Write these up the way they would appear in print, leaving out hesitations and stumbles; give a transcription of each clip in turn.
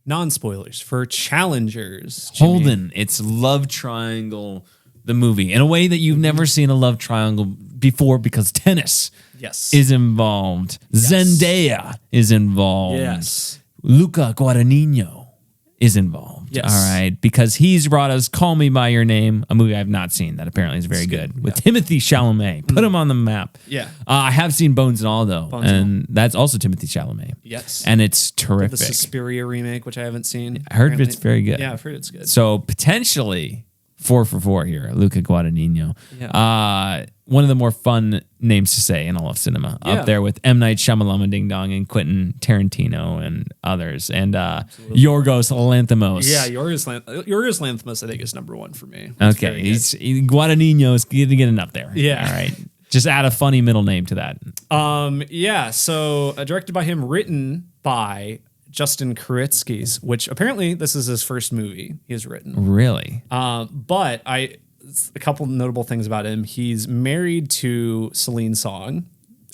non-spoilers for challengers. Jimmy. Holden, it's love triangle, the movie, in a way that you've never seen a love triangle before because tennis is involved. Yes. Zendaya is involved. Yes. Luca Guadagnino is involved. Yes. All right. Because he's brought us Call Me By Your Name, a movie I've not seen that apparently is very good. With Timothy Chalamet. Put him on the map. Yeah. I have seen Bones and All, though. That's also Timothy Chalamet. Yes. And it's terrific. The Suspiria remake, which I haven't seen. I heard it's very good. Yeah, I've heard it's good. So potentially 4 for 4 here, Luca Guadagnino. Yeah. One of the more fun names to say in all of cinema. Up there with M. Night Shyamalan Ding Dong and Quentin Tarantino and others. And Yorgos Lanthimos. Yeah, Yorgos Lanthimos I think is number 1 for me. Okay, Guadagnino is getting up there. Yeah. All right. Just add a funny middle name to that. Yeah, so directed by him, written by Justin Kuritzkis, which apparently this is his first movie he's written. Really? But a couple notable things about him. He's married to Celine Song.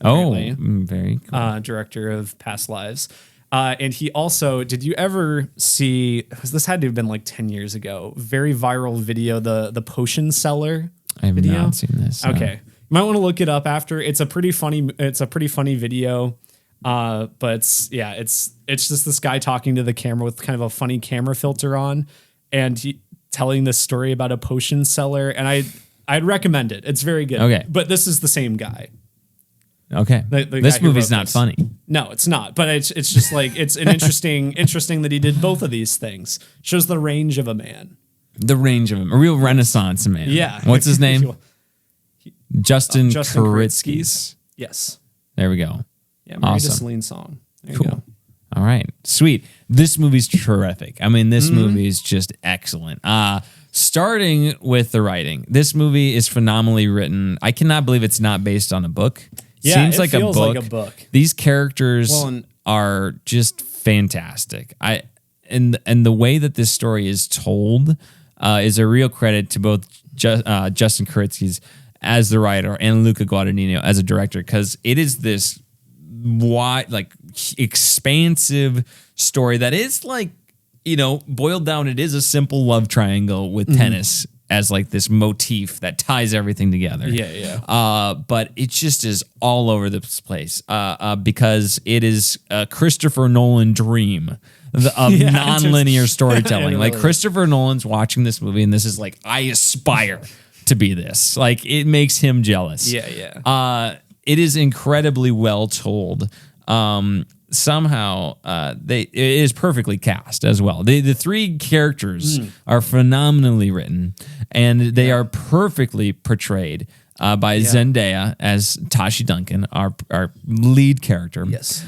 Very cool. Director of Past Lives. And he also, did you ever see, this had to have been like 10 years ago, very viral video, the Potion Seller I have video? not seen this. Okay. You might want to look it up after. It's a pretty funny video. But it's just this guy talking to the camera with kind of a funny camera filter on, and he telling this story about a potion seller. And I'd recommend it. It's very good. Okay. But this is the same guy. Okay. This movie's not funny. No, it's not. But it's just like, it's an interesting that he did both of these things. Shows the range of a man. The range of him. A real Renaissance man. Yeah. What's his name? Justin Kuritzkis. Kuritzkis. Yes. There we go. Yeah, married to Celine Song. There you go. All right. Sweet. This movie's terrific. I mean, this movie is just excellent. Starting with the writing. This movie is phenomenally written. I cannot believe it's not based on a book. Yeah, Seems it feels like a book. These characters are just fantastic. And the way that this story is told is a real credit to both Justin Kuritzkis as the writer and Luca Guadagnino as a director, because it is this wide, like, expansive story that is like, boiled down, it is a simple love triangle with tennis as like this motif that ties everything together. Yeah. But it just is all over this place because it is a Christopher Nolan dream of non-linear storytelling. Like, Christopher Nolan's watching this movie and this is like, I aspire to be this. Like, it makes him jealous. Yeah. It is incredibly well told. Somehow, it is perfectly cast as well. The 3 characters are phenomenally written, and they are perfectly portrayed by Zendaya as Tashi Duncan, our lead character. Yes.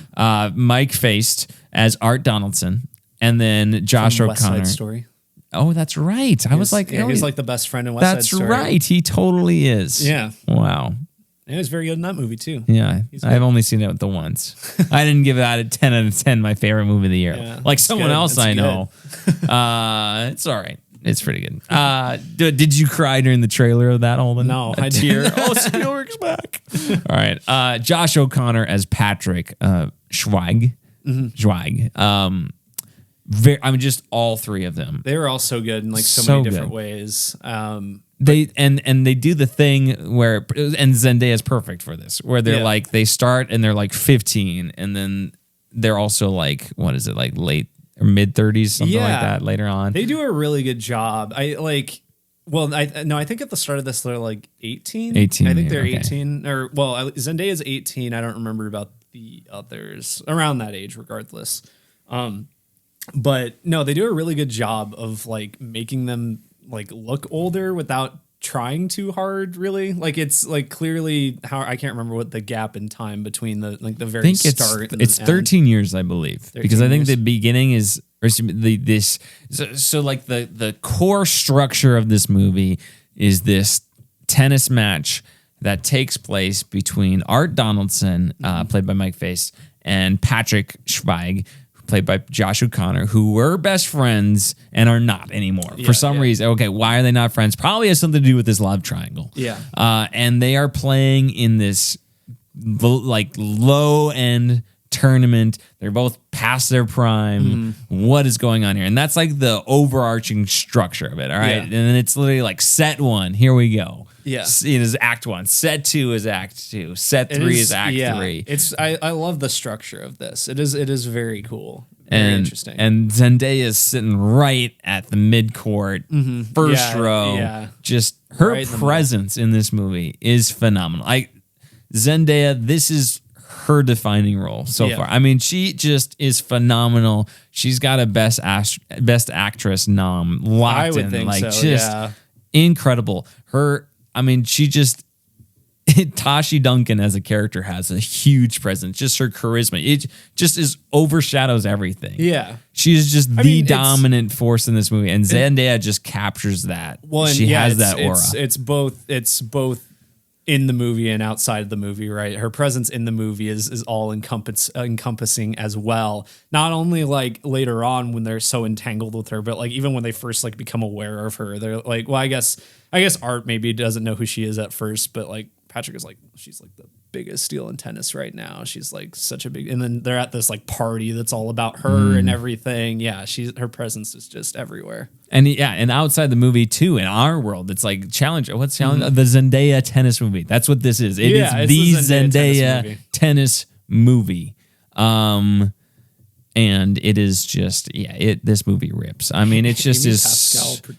Mike Faced as Art Donaldson, and then Josh From West O'Connor. Side Story. Oh, that's right. I was like, he's like the best friend in West Side Story. That's right. He totally is. Yeah. Wow. And he was very good in that movie too. Yeah, I've only seen it the once. I didn't give it out of 10 out of 10 my favorite movie of the year. Yeah, like someone else I know. It's all right. It's pretty good. Did you cry during the trailer of that, Holden? No, I did. Oh, Spielberg's back. All right. Josh O'Connor as Patrick Schweig. Schweig. I mean, just all 3 of them. They were all so good in like so many different ways. They do the thing where, and Zendaya is perfect for this, where they're like, they start and they're like 15, and then they're also like, what is it, like late or mid 30s, something like that later on. They do a really good job. I think at the start of this they're like 18. 18. I think they're 18, or Zendaya is 18. I don't remember about the others, around that age, regardless. But no, they do a really good job of like making them like look older without trying too hard, really. Like, it's like clearly how, I can't remember what the gap in time between the very start and it's 13 years, I believe, because I think the beginning is like the core structure of this movie is this tennis match that takes place between Art Donaldson, played by Mike Face, and Patrick Schweig, played by Josh O'Connor, who were best friends and are not anymore for some reason. Okay, why are they not friends? Probably has something to do with this love triangle. And they are playing in this like low end tournament. They're both past their prime. What is going on here? And that's like the overarching structure of it. All right. Yeah. And then it's literally like set 1. Here we go. Yeah. It is act 1. Set 2 is act 2. Set 3 is act 3. I love the structure of this. It is very cool. Very interesting. And Zendaya is sitting right at the mid-court, first row. Yeah. Just her Right in presence in this movie is phenomenal. Zendaya, this is her defining role so far. I mean, she just is phenomenal. She's got a best actress nom locked I would in. think Like, so, just incredible. She just Tashi Duncan as a character has a huge presence. Just her charisma. It just overshadows everything. Yeah. She is just the dominant force in this movie. And Zendaya just captures that. Well, she has that aura. It's both in the movie and outside of the movie, right? Her presence in the movie is all encompassing as well. Not only like later on when they're so entangled with her, but like even when they first like become aware of her, they're like, well, I guess Art maybe doesn't know who she is at first, but like Patrick is like, she's like the biggest deal in tennis right now. She's like such a big, and then they're at this like party that's all about her and everything. Yeah, her presence is just everywhere. And and outside the movie too, in our world, it's like What's Challenge? The Zendaya tennis movie. That's what this is. It is the Zendaya tennis movie. And it is just, this movie rips. I mean, it just Amy is. Pascal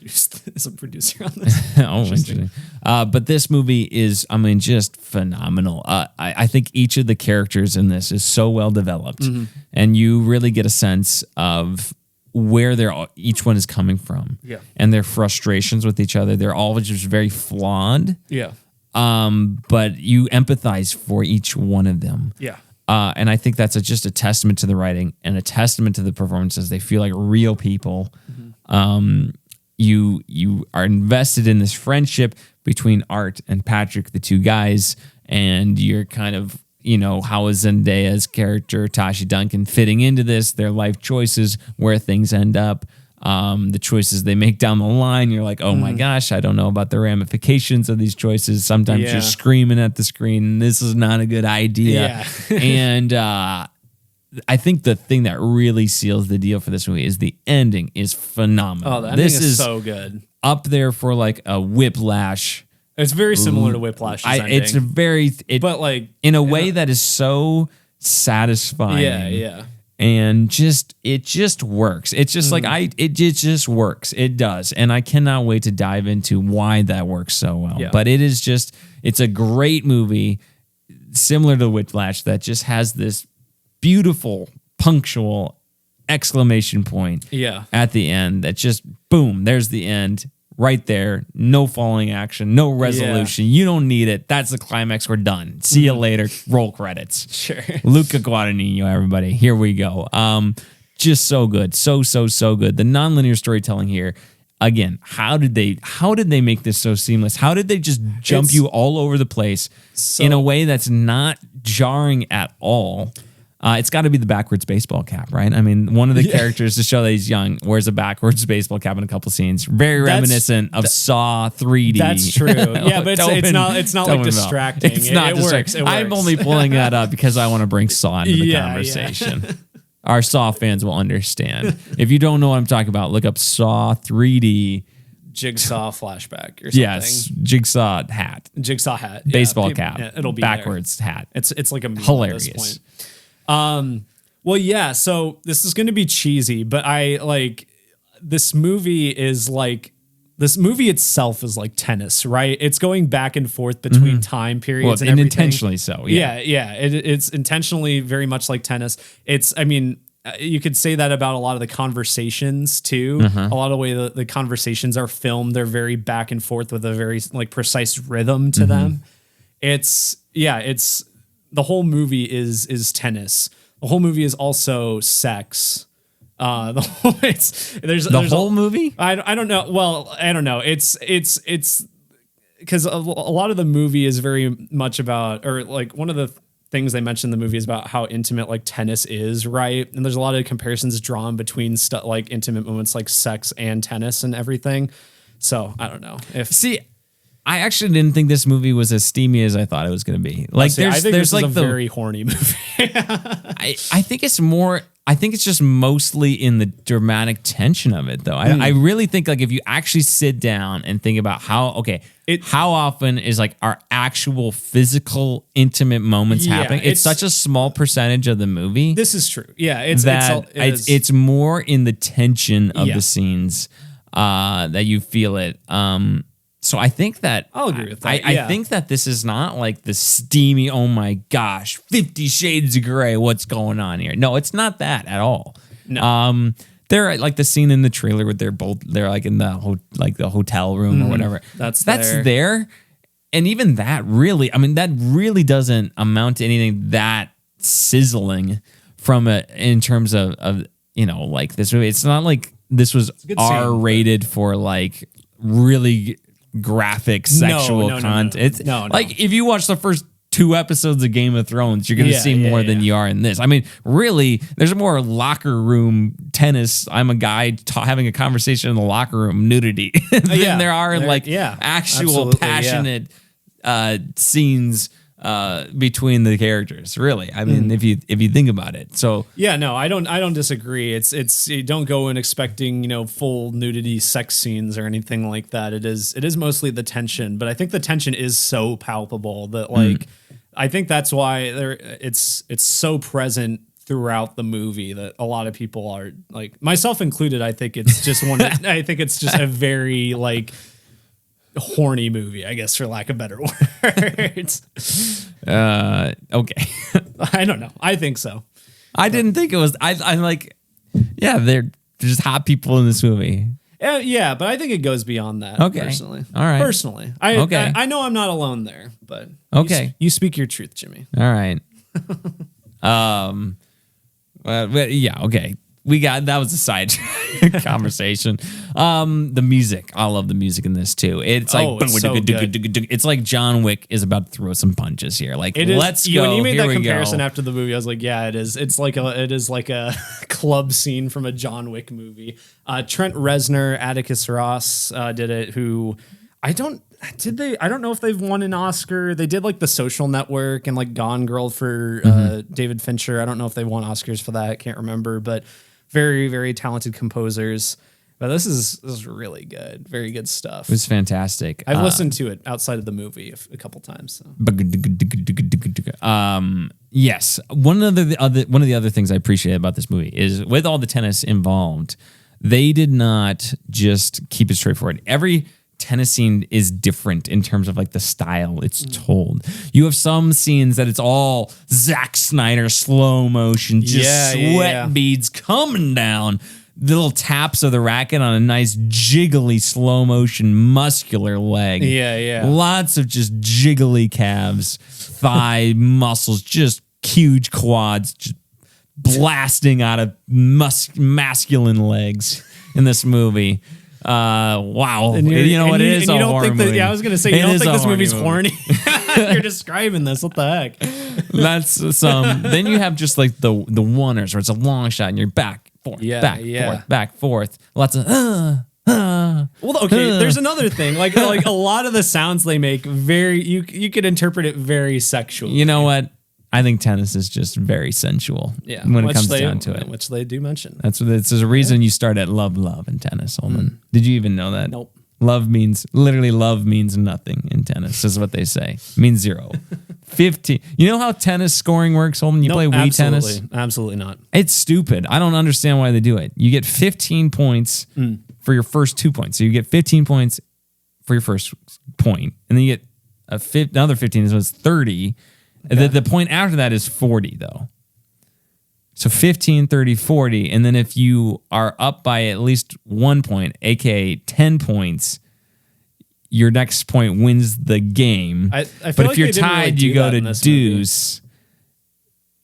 is a producer on this. Interesting. But this movie is, I mean, just phenomenal. I think each of the characters in this is so well developed, and you really get a sense of where each one is coming from, and their frustrations with each other. They're all just very flawed. Yeah. But you empathize for each one of them. Yeah. And I think that's just a testament to the writing and a testament to the performances. They feel like real people. You are invested in this friendship between Art and Patrick, the two guys, and you're kind of, how is Zendaya's character, Tashi Duncan, fitting into this, their life choices, where things end up. The choices they make down the line, you're like, oh my gosh, I don't know about the ramifications of these choices. Sometimes you're screaming at the screen, this is not a good idea. Yeah. And I think the thing that really seals the deal for this movie is the ending is phenomenal. Oh, the ending is so good. Up there for like a Whiplash. It's very similar to Whiplash's ending. But like in a way that is so satisfying. Yeah. And it just works. It's just it just works. It does. And I cannot wait to dive into why that works so well. Yeah. But it's a great movie, similar to Whiplash, that just has this beautiful, punctual exclamation point at the end that just, boom, there's the end. Right there, no falling action, no resolution. Yeah. You don't need it. That's the climax. We're done. See you later. Roll credits. Sure. Luca Guadagnino, everybody. Here we go. Just so good. So good. The nonlinear storytelling here. Again, how did they make this so seamless? How did they just jump you all over the place in a way that's not jarring at all? It's got to be the backwards baseball cap, right? I mean, one of the characters, to show that he's young, wears a backwards baseball cap in a couple scenes. Very reminiscent of Saw 3D. That's true. Yeah, but it's not like distracting. It's not it distracting. Works. I'm only pulling that up because I want to bring Saw into the conversation. Yeah. Our Saw fans will understand. If you don't know what I'm talking about, look up Saw 3D. Jigsaw flashback or something. Yes, Jigsaw hat. Baseball cap. Yeah, it'll be backwards hat. It's like a meme hilarious. At this point. Well, yeah, so this is going to be cheesy, but this movie itself is like tennis, right? It's going back and forth between time periods and everything. Intentionally so. Yeah. It's intentionally very much like tennis. You could say that about a lot of the conversations too. A lot of the way the conversations are filmed, they're very back and forth with a very like precise rhythm to them. The whole movie is tennis. The whole movie is also sex. There's the whole movie. I don't know. Well, I don't know. It's because a lot of the movie is very much about, or like one of the things they mentioned in the movie is about how intimate like tennis is, right? And there's a lot of comparisons drawn between like intimate moments like sex and tennis and everything. So I don't know I actually didn't think this movie was as steamy as I thought it was going to be. Like, I think there's this like is a very horny movie. I think it's more. I think it's just mostly in the dramatic tension of it, though. I really think like if you actually sit down and think about how often is like our actual physical intimate moments happening. It's such a small percentage of the movie. This is true. Yeah, it's more in the tension of the scenes that you feel it. So I think that I'll agree with that. I think that this is not like the steamy, oh my gosh, 50 Shades of Grey, what's going on here? No, it's not that at all. No. They're like the scene in the trailer where they're like in the hotel room or whatever. That's there. And even that really doesn't amount to anything that sizzling from it in terms of like this movie. It's not like this was R-rated for like really graphic sexual content. It's like if you watch the first 2 episodes of Game of Thrones, you're going to see more than you are in this. I mean, really, there's more locker room tennis. I'm a guy having a conversation in the locker room nudity than there are actual passionate scenes between the characters. Really, I mean, if you think about it. So I don't disagree. It's you don't go in expecting full nudity sex scenes or anything like that. It is mostly the tension, but I think the tension is so palpable that like I think that's why it's so present throughout the movie that a lot of people are like, myself included. I think it's just I think it's just a very like horny movie, I guess, for lack of better words. Okay. I don't know. I think so. I didn't think it was. I'm like, they're just hot people in this movie. Yeah, but I think it goes beyond that. Okay. Personally. All right. Personally. I know I'm not alone there, but you speak your truth, Jimmy. All right. Okay. That was a side conversation. The music, I love the music in this too. It's like it's like John Wick is about to throw some punches here. Like, let's go. When you made Here that we comparison go. after the movie, I was like, yeah, it is. It is like a club scene from a John Wick movie. Trent Reznor, Atticus Ross did it. Who I don't know if they've won an Oscar. They did like The Social Network and like Gone Girl for David Fincher. I don't know if they won Oscars for that. I can't remember, but very, very talented composers. But this is really good. Very good stuff. It was fantastic. I've listened to it outside of the movie a couple times. So. Yes. One of the other things I appreciate about this movie is with all the tennis involved, they did not just keep it straightforward. Every tennis scene is different in terms of like the style it's told. You have some scenes that it's all Zack Snyder slow motion, just sweat beads coming down, little taps of the racket on a nice jiggly slow motion muscular leg. Lots of just jiggly calves, thigh muscles, just huge quads, just blasting out of masculine legs in this movie. Wow. And you know what it is? And you don't think that? movie. Yeah, I was gonna say you don't think this movie's horny. You're describing this. What the heck? That's some. Then you have just like the oneers where it's a long shot and you're back, forth, back, forth. Lots of. Well, okay. There's another thing. Like a lot of the sounds they make, you could interpret it very sexually. You know what? I think tennis is just very sensual when it comes down to it. Which they do mention. There's a reason you start at love in tennis, Holden. Did you even know that? Nope. Love means nothing in tennis, is what they say. It means 0. 15. You know how tennis scoring works, Holden? You play Wii tennis? Absolutely not. It's stupid. I don't understand why they do it. You get 15 points for your first 2 points. So you get 15 points for your first point, and then you get another 15, so it's 30. Okay. The point after that is 40, though. So 15, 30, 40. And then if you are up by at least 1 point, aka 10 points, your next point wins the game. I feel but like if you're tied, you go to deuce.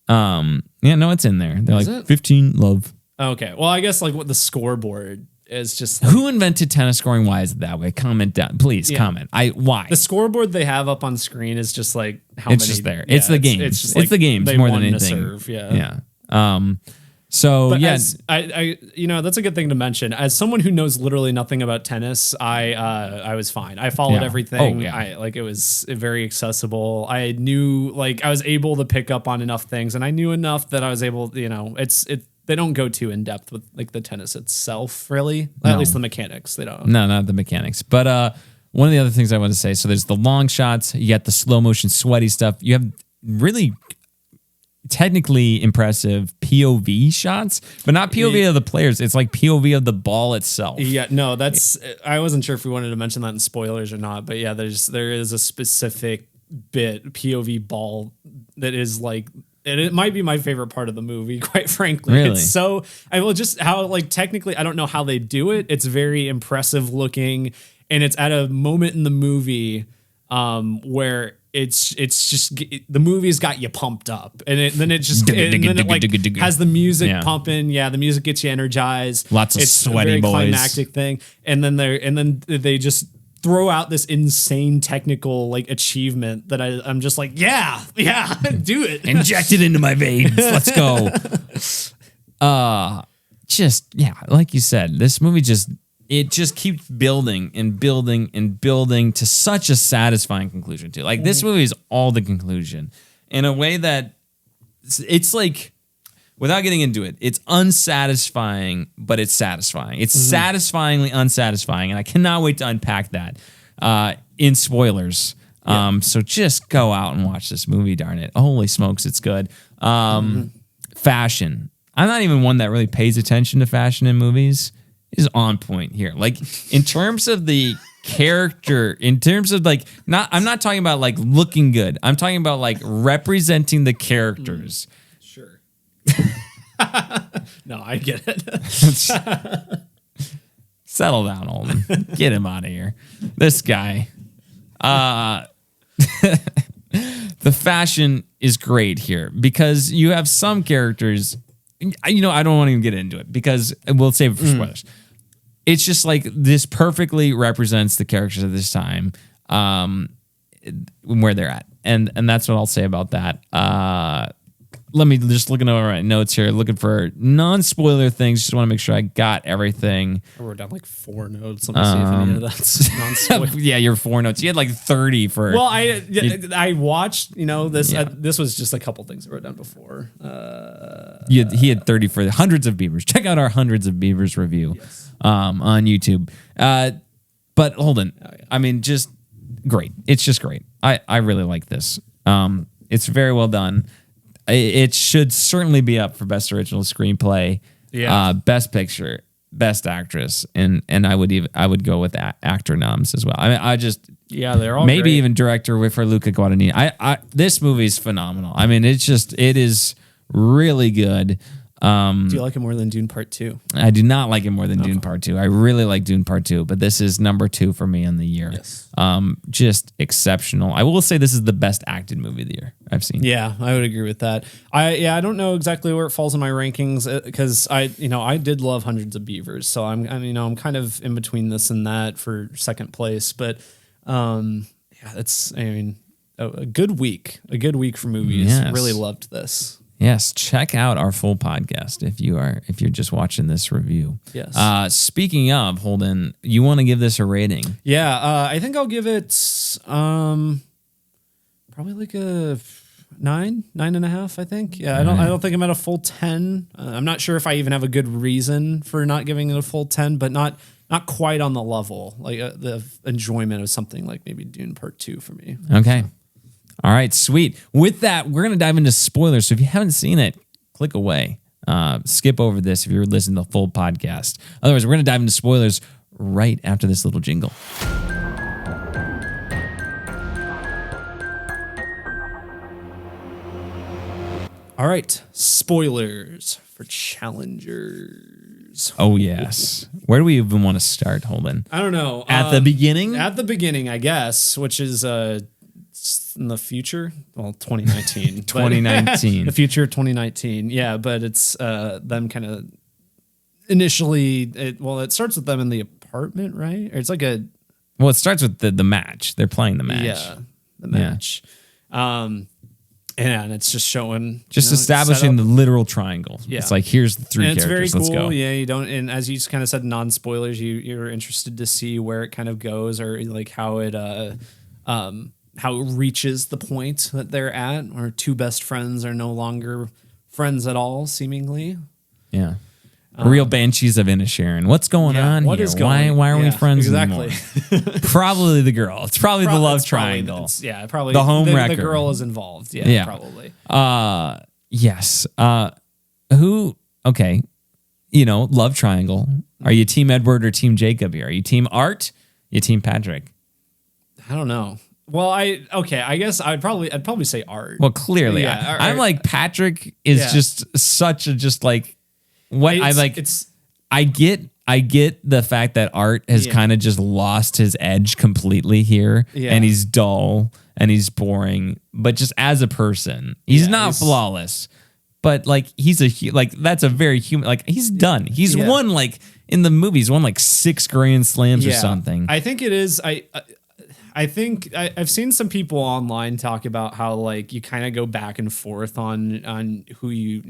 It's in there. They're like 15 love. Okay. Well, I guess like what the scoreboard is just. Who invented tennis scoring? Why is it that way? Comment down, please. Comment. Why the scoreboard they have up on screen is just like how many. It's just there. It's the games. It's the games more than anything. Serve, yeah. So But yeah, I that's a good thing to mention. As someone who knows literally nothing about tennis, I was fine. I followed Yeah. everything. Oh, yeah. It was very accessible. I knew I was able to pick up on enough things, and I knew enough that I was able. They don't go too in depth with the tennis itself, really. At least the mechanics, they don't. No, not the mechanics. But one of the other things I want to say, so there's the long shots, you got the slow motion sweaty stuff. You have really technically impressive POV shots, but not POV of the players. It's like POV of the ball itself. Yeah, no, I wasn't sure if we wanted to mention that in spoilers or not, but yeah, there is a specific bit POV ball that is it might be my favorite part of the movie, quite frankly. Really? It's so just how technically I don't know how they do it. It's very impressive looking, and it's at a moment in the movie where it's just the movie's got you pumped up, and then it has the music pumping. Yeah, the music gets you energized. Lots of sweaty a very boys. climactic thing, and then they just throw out this insane technical achievement that I'm just yeah, do it. Inject it into my veins. Let's go. Like you said, this movie just keeps building and building and building to such a satisfying conclusion too. This movie is all the conclusion in a way that it's without getting into it, it's unsatisfying, but it's satisfying. It's satisfyingly unsatisfying, and I cannot wait to unpack that in spoilers. So just go out and watch this movie, darn it. Holy smokes, it's good. Fashion. I'm not even one that really pays attention to fashion in movies. Is on point here. In terms of the character, in terms of I'm not talking about looking good. I'm talking about representing the characters. Sure. No, I get it. Settle down, Holden. Get him out of here. This guy. The fashion is great here because you have some characters. I don't want to even get into it because we'll save it for spoilers. It's just this perfectly represents the characters of this time, where they're at, and that's what I'll say about that. Let me just looking over my notes here, looking for non-spoiler things. Just want to make sure I got everything. I wrote down 4 notes. Let me see if any of that's non-spoiler. Yeah, your 4 notes. You had 30 for. Well, I watched. This. This was just a couple things I wrote down before. He had 30 for the Hundreds of Beavers. Check out our Hundreds of Beavers review on YouTube. But Holden, I mean, just great. It's just great. I really like this. It's very well done. It should certainly be up for Best Original Screenplay, Best Picture, Best Actress, and I would go with actor noms as well. I mean, they're all maybe great. even director for Luca Guadagnino. This movie is phenomenal. I mean, it is really good. Do you like it more than Dune Part 2? I do not like it more than Dune Part 2. I really like Dune Part 2, but this is number 2 for me in the year. Yes. Just exceptional. I will say this is the best acted movie of the year I've seen. Yeah, I would agree with that. I don't know exactly where it falls in my rankings because I did love Hundreds of Beavers, so I'm kind of in between this and that for second place. But that's a good week for movies. Yes. Really loved this. Yes, check out our full podcast if you're just watching this review. Yes. Speaking of, Holden, you want to give this a rating? Yeah, I think I'll give it probably a 9.5. I think. Yeah, I don't think I'm at a full 10. I'm not sure if I even have a good reason for not giving it a full 10, but not quite on the level the enjoyment of something like maybe Dune Part 2 for me. Okay. All right, sweet. With that, we're going to dive into spoilers. So if you haven't seen it, click away. Skip over this if you're listening to the full podcast. Otherwise, we're going to dive into spoilers right after this little jingle. All right, spoilers for Challengers. Oh, yes. Where do we even want to start, Holden? I don't know. At the beginning? At the beginning, I guess, which is in the future. Well, 2019. 2019. The future of 2019. Yeah, but it's them kind of initially. It starts with them in the apartment, right? Or it's like a. Well, it starts with the match. They're playing the match. Yeah, the match. And it's just showing, establishing the literal triangle. Yeah. It's like, here's the three characters. It's very Let's cool. go. Yeah, you don't, and as you just kind of said, non-spoilers, you're interested to see where it kind of goes, or like how it reaches the point that they're at, or two best friends are no longer friends at all, seemingly. Yeah. Real banshees of Inisherin. What's going on what here? is going? Why are we friends exactly. anymore? Probably the girl. It's probably the love triangle. Probably the home the wrecker. The girl is involved. Yeah, probably. Yes. Who? Okay. Love triangle. Are you team Edward or team Jacob here? Are you team Art? You team Patrick? I don't know. Well, I guess I'd probably say Art. Well, clearly, yeah, I'm like, Patrick is just such a what I like. I get the fact that Art has kind of just lost his edge completely here, and he's dull and he's boring. But just as a person, he's not flawless. But like, that's a very human. Like, he's done. He's won in the movies, won 6 Grand Slams or something. I think it is. I think I've seen some people online talk about how you kind of go back and forth on who you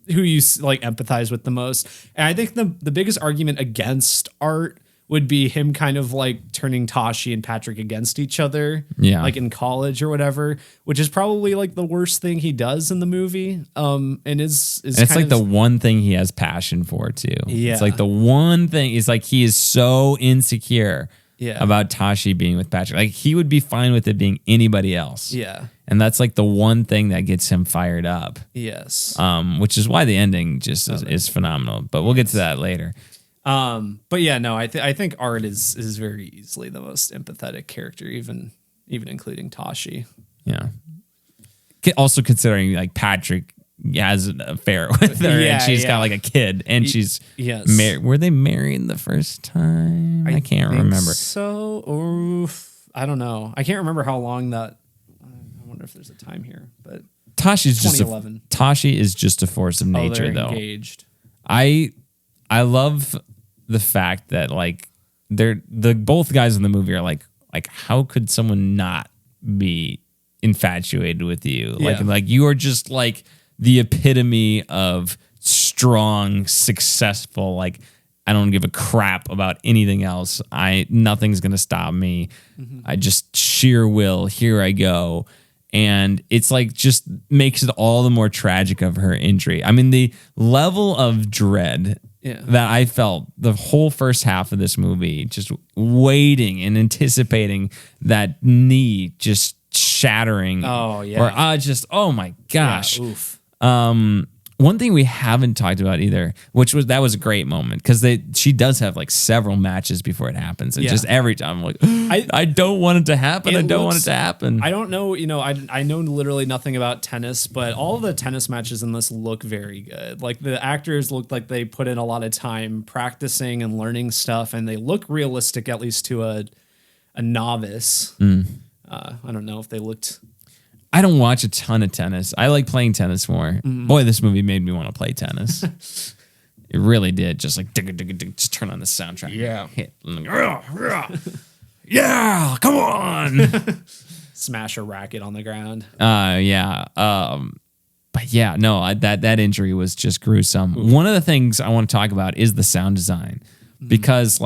empathize with the most. And I think the biggest argument against Art would be him kind of turning Tashi and Patrick against each other, in college or whatever, which is probably the worst thing he does in the movie. And it's the one thing he has passion for too. Yeah. It's the one thing is he is so insecure about Tashi being with Patrick. He would be fine with it being anybody else. Yeah. And that's the one thing that gets him fired up. Yes. Which is why the ending just is phenomenal. But we'll get to that later. But yeah, no, I think Art is very easily the most empathetic character, even including Tashi. Yeah. Also considering Patrick has an affair with her, and she's got a kid, and she's married. Were they married the first time? I can't remember. So, or I don't know. I can't remember how long that. I wonder if there's a time here, but Tashi is just a force of nature, they're though. Engaged. I love the fact that they're both guys in the movie are how could someone not be infatuated with you? You are just the epitome of strong, successful, I don't give a crap about anything else. Nothing's gonna stop me. Mm-hmm. I just sheer will. Here I go. And it's just makes it all the more tragic of her injury. I mean, the level of dread that I felt the whole first half of this movie, just waiting and anticipating that knee just shattering. Oh yeah. Or oh my gosh. Yeah, oof. One thing we haven't talked about either, that was a great moment because she does have several matches before it happens, and just every time I'm I don't want it to happen. I don't want it to happen. I don't know. I know literally nothing about tennis, but all of the tennis matches in this look very good. The actors look like they put in a lot of time practicing and learning stuff, and they look realistic, at least to a novice. I don't know if they looked. I don't watch a ton of tennis. I like playing tennis more. Mm-hmm. Boy, this movie made me want to play tennis. It really did. Just just turn on the soundtrack. Yeah. Hit. Yeah, come on. Smash a racket on the ground. Yeah. But yeah, no, that injury was just gruesome. Ooh. One of the things I want to talk about is the sound design. Because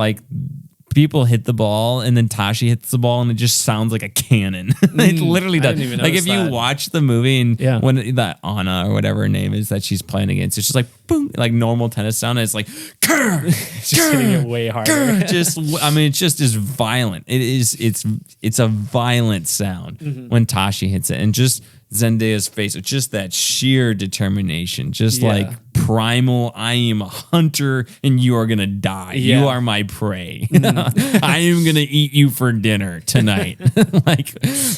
people hit the ball and then Tashi hits the ball and it just sounds like a cannon. It literally does. If you watch the movie and when that Anna or whatever her name is that she's playing against, it's just boom, normal tennis sound. And it's grr, it's just hitting it way harder. It just is violent. It's a violent sound when Tashi hits it, and just Zendaya's face, it's just that sheer determination, just primal. I am a hunter and you are gonna die. Yeah. You are my prey. I am gonna eat you for dinner tonight.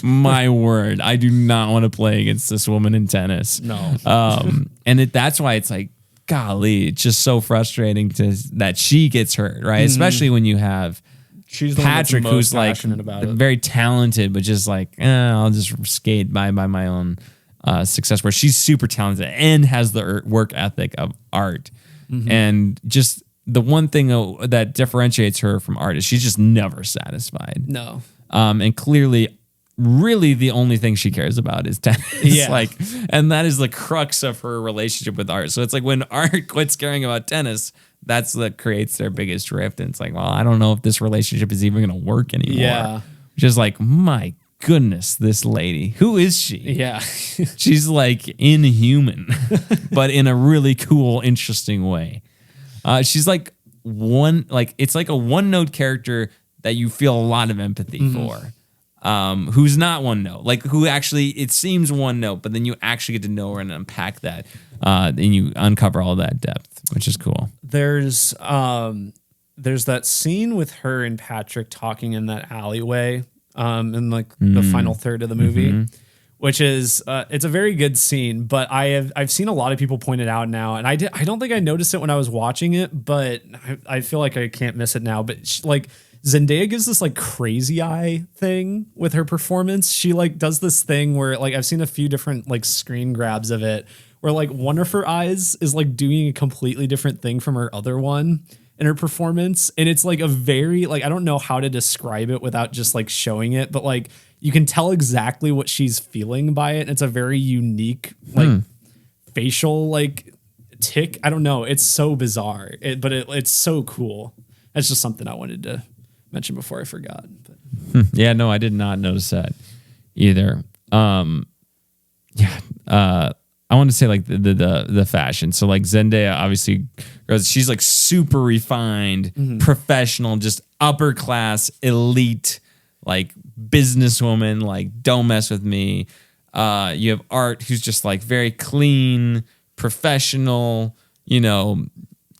My word, I do not want to play against this woman in tennis. No. And that's why it's golly, it's just so frustrating that she gets hurt, right? Especially when you have Patrick, who's very talented, but just I'll just skate by my own success. Where she's super talented and has the work ethic of Art, and just the one thing that differentiates her from Art is she's just never satisfied. No, and clearly really the only thing she cares about is tennis. Yeah. Like, and that is the crux of her relationship with Art. So it's like when Art quits caring about tennis, that's what creates their biggest rift. And it's like, well, I don't know if this relationship is even going to work anymore. Yeah. Just like, my goodness, this lady, who is she? Yeah. She's like inhuman, but in a really cool, interesting way. She's like it's like a one-note character that you feel a lot of empathy for. Who's not one note, like who actually it seems one note, but then you actually get to know her and unpack that, and you uncover all that depth, which is cool. There's that scene with her and Patrick talking in that alleyway, in like the final third of the movie, which is it's a very good scene. But I've seen a lot of people point it out now, and I don't think I noticed it when I was watching it, but I feel like I can't miss it now. But like Zendaya gives this like crazy eye thing with her performance. She like does this thing where like I've seen a few different like screen grabs of it where like one of her eyes is like doing a completely different thing from her other one in her performance. And it's like a very like, I don't know how to describe it without just like showing it, but like you can tell exactly what she's feeling by it. And it's a very unique like facial like tick. I don't know. It's so bizarre, but it's so cool. That's just something I wanted to mention before I forgot. But. Yeah, no, I did not notice that either. I want to say like the fashion. So like Zendaya obviously she's like super refined, professional, just upper class, elite, like businesswoman, like don't mess with me. You have Art who's just like very clean, professional, you know,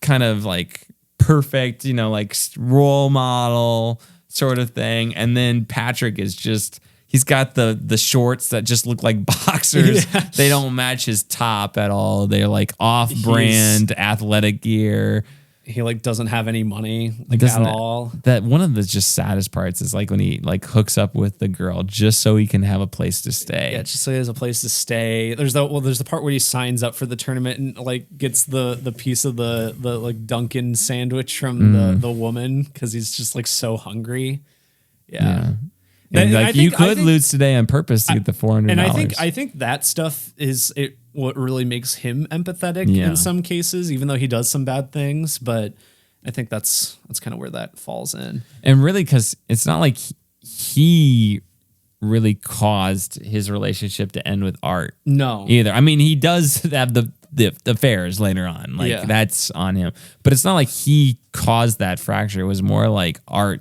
kind of like perfect, you know, like role model sort of thing. And then Patrick is just, he's got the shorts that just look like boxers. Yeah. They don't match his top at all. They're like off-brand athletic gear. He like doesn't have any money like at all. That one of the just saddest parts is like when he like hooks up with the girl just so he can have a place to stay. Yeah, just so he has a place to stay. There's the part where he signs up for the tournament and like gets the piece of the like Dunkin' sandwich from the woman because he's just like so hungry. Yeah. And like you could lose today on purpose to get the $400. And I think that stuff is what really makes him empathetic in some cases, even though he does some bad things. But I think that's kind of where that falls in. And really, because it's not like he really caused his relationship to end with Art. No, either. I mean, he does have the affairs later on, like that's on him. But it's not like he caused that fracture. It was more like Art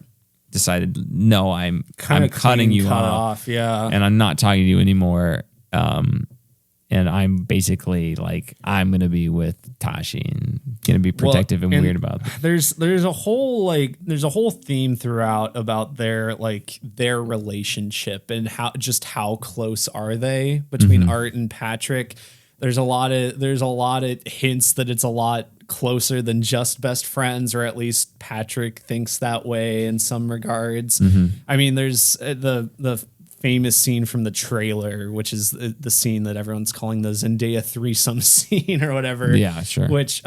decided, no, I'm cutting you off, and I'm not talking to you anymore. And I'm basically like, I'm gonna be with Tashi and gonna be protective and weird about this. There's a whole theme throughout about their relationship and how close are they between Art and Patrick. There's a lot of hints that it's a lot closer than just best friends, or at least Patrick thinks that way in some regards. I mean, there's the famous scene from the trailer, which is the scene that everyone's calling the Zendaya threesome scene or whatever. Yeah, sure. Which,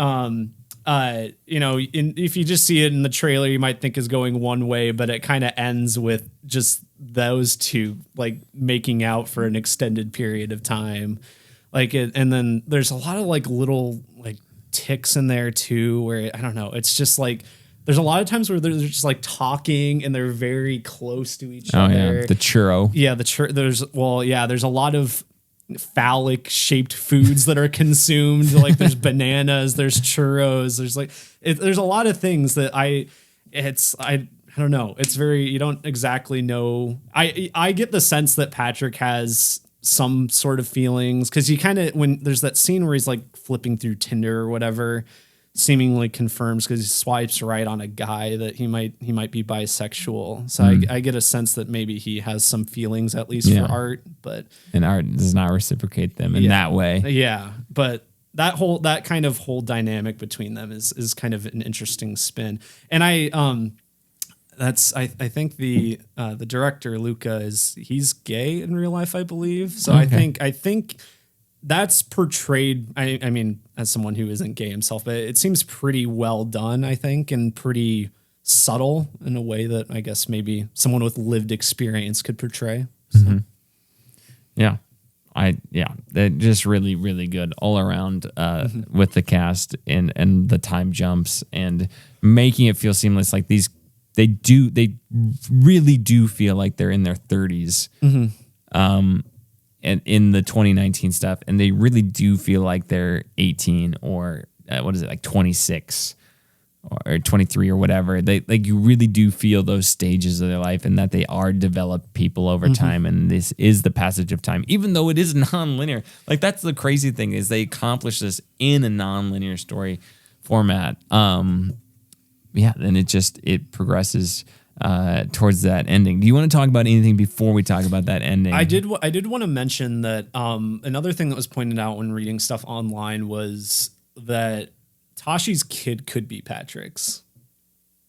if you just see it in the trailer, you might think is going one way, but it kind of ends with just those two like making out for an extended period of time. And then there's a lot of like little like ticks in there too, where I don't know. It's just like there's a lot of times where they're just like talking and they're very close to each other. Yeah, the churro. Yeah, there's a lot of phallic shaped foods that are consumed. Like there's bananas, there's churros, there's a lot of things that I don't know. It's very, you don't exactly know. I get the sense that Patrick has some sort of feelings because when there's that scene where he's like flipping through Tinder or whatever, seemingly confirms because he swipes right on a guy that he might be bisexual. So I get a sense that maybe he has some feelings at least for Art, and Art does not reciprocate them in that way. Yeah, but that kind of whole dynamic between them is kind of an interesting spin. And I think the director Luca he's gay in real life, I believe. So okay. I think that's portrayed. I mean, as someone who isn't gay himself, but it seems pretty well done, I think, and pretty subtle in a way that I guess maybe someone with lived experience could portray. So. They're just really, really good all around with the cast and the time jumps and making it feel seamless. Like they really do feel like they're in their 30s. And in the 2019 stuff, and they really do feel like they're 18 or like 26 or 23 or whatever. They like you really do feel those stages of their life, and that they are developed people over time, and this is the passage of time, even though it is non-linear. Like that's the crazy thing, is they accomplish this in a non-linear story format. And it progresses towards that ending. Do you want to talk about anything before we talk about that ending? I did want to mention that another thing that was pointed out when reading stuff online was that Tashi's kid could be Patrick's.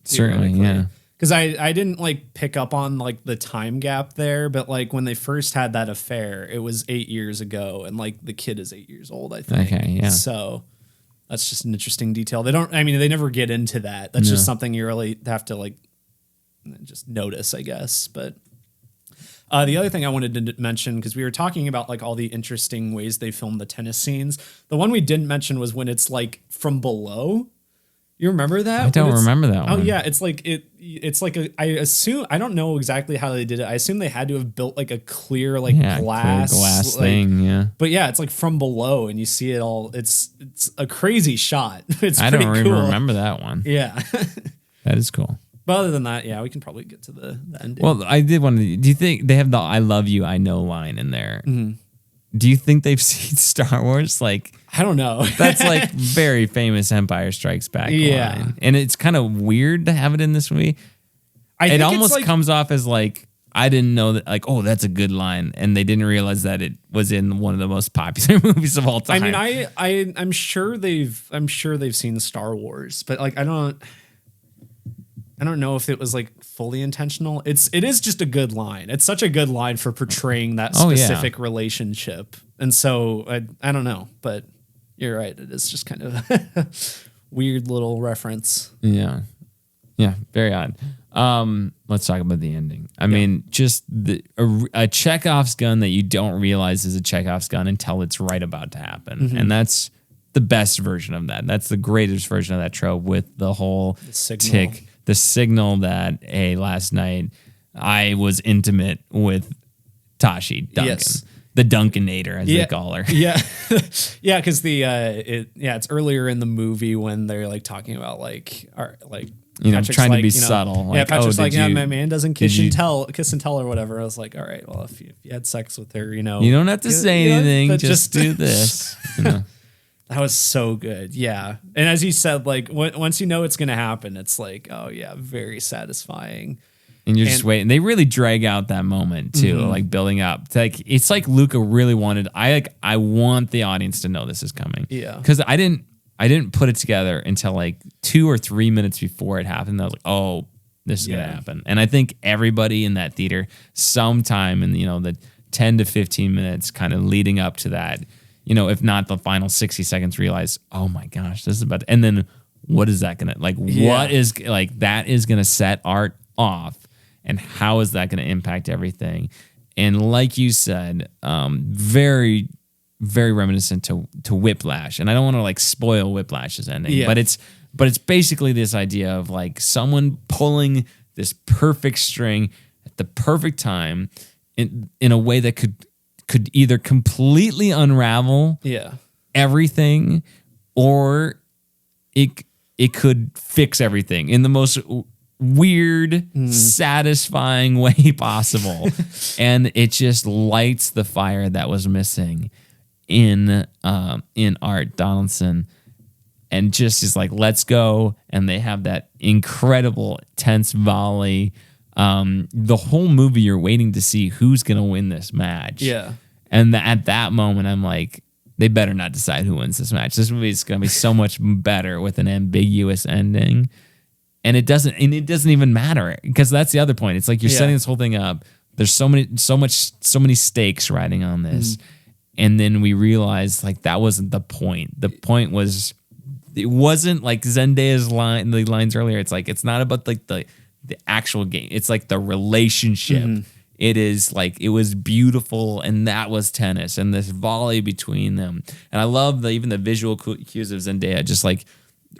Certainly, yeah. Because I didn't like pick up on like the time gap there, but like when they first had that affair, it was 8 years ago, and like the kid is 8 years old, I think. Okay, yeah. So that's just an interesting detail. They never get into that. That's just something you really have to like just notice, I guess. But the other thing I wanted to mention, because we were talking about like all the interesting ways they filmed the tennis scenes, the one we didn't mention was when it's like from below. You remember that? I don't remember that one. Oh yeah, it's like I assume, I don't know exactly how they did it. I assume they had to have built like a clear glass thing, yeah. But yeah, it's like from below and you see it all. It's a crazy shot. I don't even remember that one. Yeah. That is cool. But other than that, yeah, we can probably get to the ending. Well, I did want to. Do you think they have the "I love you, I know" line in there? Mm-hmm. Do you think they've seen Star Wars? Like, I don't know. That's like very famous Empire Strikes Back line. And it's kind of weird to have it in this movie. It almost comes off as like, I didn't know that, like, oh, that's a good line. And they didn't realize that it was in one of the most popular movies of all time. I mean, I'm sure they've seen Star Wars, but like, I don't know if it was like fully intentional. It is just a good line. It's such a good line for portraying that specific relationship. And so I don't know, but you're right. It is just kind of a weird little reference. Yeah. Yeah. Very odd. Let's talk about the ending. I mean, just a Chekhov's gun that you don't realize is a Chekhov's gun until it's right about to happen. Mm-hmm. And that's the best version of that. That's the greatest version of that trope, with the whole tick. The signal that, hey, last night I was intimate with Tashi Duncan. Yes. The Dunkanator, as they call her. Yeah. Yeah, because it's earlier in the movie when they're like talking about like Patrick's trying to be subtle. Like, Patrick's my man doesn't kiss and tell or whatever. I was like, all right, well, if you had sex with her, you don't have to say anything, just do this. That was so good. Yeah. And as you said, like once you know it's going to happen, it's like, oh yeah, very satisfying. And you're just waiting. They really drag out that moment too, like building up. It's like Luca really wanted, I want the audience to know this is coming. Yeah. Cause I didn't put it together until like 2 or 3 minutes before it happened. I was like, oh, this is going to happen. And I think everybody in that theater sometime in, the 10 to 15 minutes kind of leading up to that, if not the final 60 seconds, realize, oh my gosh, this is about to, and then what is that going to, what is, that is going to set art off, and how is that going to impact everything? And like you said, very, very reminiscent to Whiplash. And I don't want to spoil Whiplash's ending, but it's basically this idea of like someone pulling this perfect string at the perfect time in a way that could either completely unravel everything, or it could fix everything in the most weird, satisfying way possible. And it just lights the fire that was missing in Art Donaldson, and just is like, let's go. And they have that incredible tense volley. The whole movie, you're waiting to see who's going to win this match. Yeah. And at that moment, I'm like, they better not decide who wins this match. This movie is going to be so much better with an ambiguous ending. And it doesn't even matter, because that's the other point. It's like you're setting this whole thing up. There's so many stakes riding on this. And then we realize like that wasn't the point. The point was, it wasn't like Zendaya's the lines earlier. It's like, it's not about like the actual game. It's like the relationship It is like, it was beautiful, and that was tennis, and this volley between them. And I love even the visual cues of Zendaya. Just like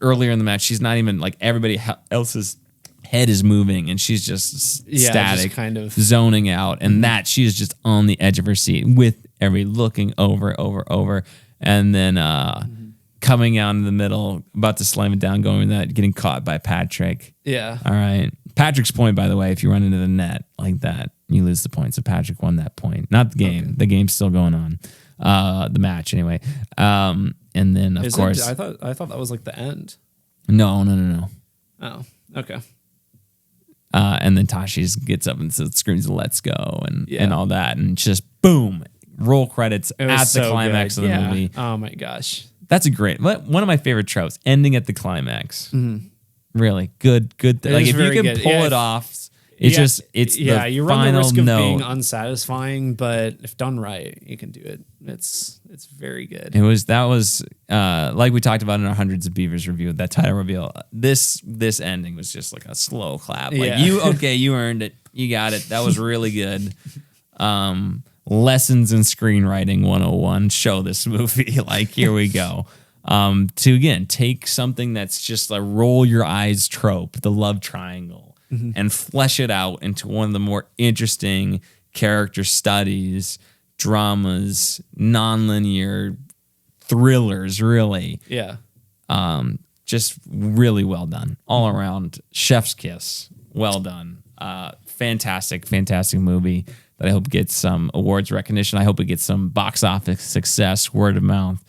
earlier in the match, she's not even like, everybody else's head is moving, and she's just static, just kind of zoning out. And that she is just on the edge of her seat with every looking over, and then coming out in the middle, about to slam it down, going with that, getting caught by Patrick. Yeah. All right. Patrick's point, by the way, if you run into the net like that, you lose the point. So Patrick won that point. Not the game. Okay. The game's still going on. The match, anyway. And then, of course... I thought that was like the end. No. Oh, okay. And then Tashi gets up and screams, "Let's go," and all that. And just boom, roll credits at the climax of the movie. Oh, my gosh. That's one of my favorite tropes, ending at the climax. Mm-hmm. Really good. Like if you can pull it off, it's the you run final the risk of note. being unsatisfying, but if done right, you can do it. It's very good. That was like we talked about in our Hundreds of Beavers review, that title reveal. This ending was just like a slow clap. Like you earned it, you got it. That was really good. Lessons in screenwriting 101. Show this movie. Like, here we go. To again take something that's just a roll your eyes trope, the love triangle, and flesh it out into one of the more interesting character studies, dramas, nonlinear thrillers, really. Yeah. Just really well done. All around chef's kiss. Well done. Fantastic movie that I hope gets some awards recognition. I hope it gets some box office success, word of mouth.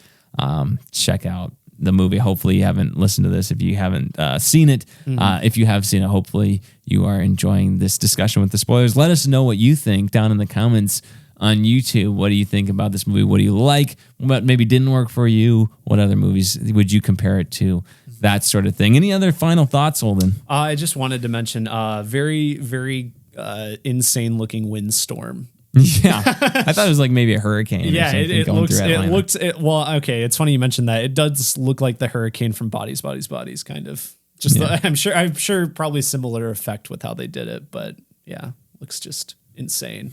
Check out the movie. Hopefully you haven't listened to this if you haven't seen it. If you have seen it, hopefully you are enjoying this discussion with the spoilers. Let us know what you think down in the comments on YouTube. What do you think about this movie? What do you like? What maybe didn't work for you? What other movies would you compare it to? That sort of thing. Any other final thoughts, Holden? I just wanted to mention very, very insane looking windstorm. Yeah, I thought it was like maybe a hurricane. Yeah, it looked. Well, okay, it's funny you mentioned that. It does look like the hurricane from Bodies, kind of. Just I'm sure probably similar effect with how they did it, but yeah, looks just insane.